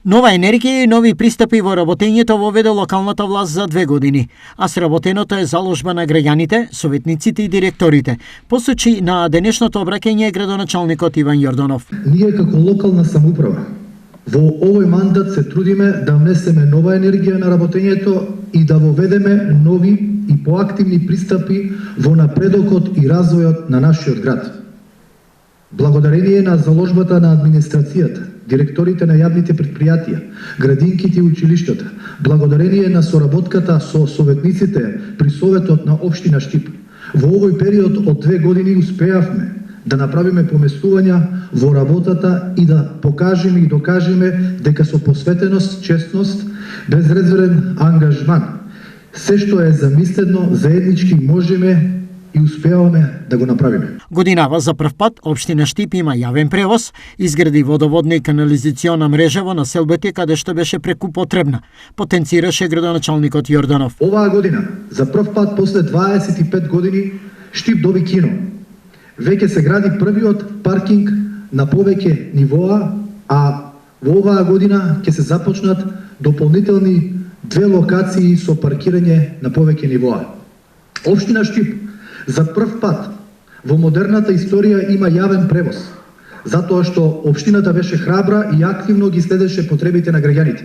Нова енергија и нови пристапи во работењето воведе локалната власт за 2 години, а сработеното е заложба на граѓаните, советниците и директорите, посочи на денешното обраќање градоначалникот Иван Јорданов. Ние како локална самоуправа во овој мандат се трудиме да внесеме нова енергија на работењето и да воведеме нови и поактивни пристапи во напредокот и развојот на нашиот град. Благодарение на заложбата на администрацијата, директорите на јавните предпријатија, градинките и училиштата, благодарение на соработката со советниците при Советот на Општина Штип, во овој период од 2 години успеавме да направиме поместувања во работата и да покажеме и докажеме дека со посветеност, честност, безрезервен ангажман, се што е замислено, заеднички можеме и успеаваме да го направиме. Годинава за прв пат Општина Штип има јавен превоз, изгради водоводна и канализациона мрежа во населбите каде што беше преку потребна, потенцираше градоначалникот Јорданов. Оваа година, за прв пат после 25 години, Штип доби кино. Веќе се гради првиот паркинг на повеќе нивоа, а во оваа година ќе се започнат дополнителни 2 локации со паркирање на повеќе нивоа. Општина Штип за прв пат во модерната историја има јавен превоз, затоа што општината беше храбра и активно ги следеше потребите на граѓаните.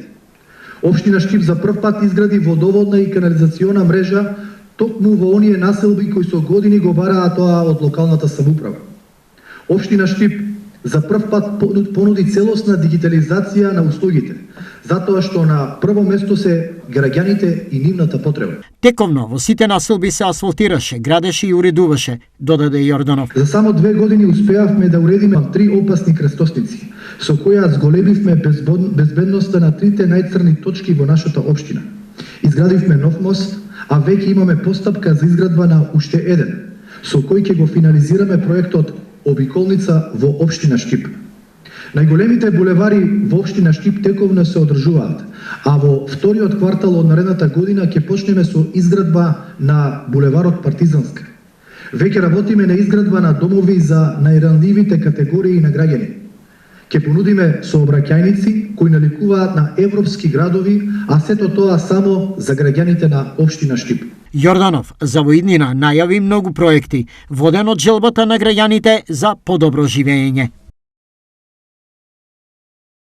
Општина Штип за прв пат изгради водоводна и канализациона мрежа токму во оние населби кои со години го бараа тоа од локалната самоуправа. Општина Штип за прв пат понуди целосна дигитализација на услугите, затоа што на прво место се граѓаните и нивната потреба. Тековно во сите населби се асфалтираше, градеше и уредуваше, додаде Јорданов. За само 2 години успеавме да уредиме 3 опасни крстосници, со која зголемивме безбедноста на 3 најцрни точки во нашата општина. Изградивме нов мост, а веќе имаме постапка за изградба на уште еден, со кој ќе го финализираме проектот обиколница во општина Штип. Најголемите булевари во општина Штип тековно се одржуваат, а во вториот квартал од наредната година ќе почнеме со изградба на булеварот Партизанска. Веќе работиме на изградба на домови за најранливите категории на граѓани. Ќе понудиме сообраќајници кои наликуваат на европски градови, а сето тоа само за граѓаните на општина Штип. Јорданов за во иднина најави многу проекти, воден од желбата на граѓаните за подобро живење.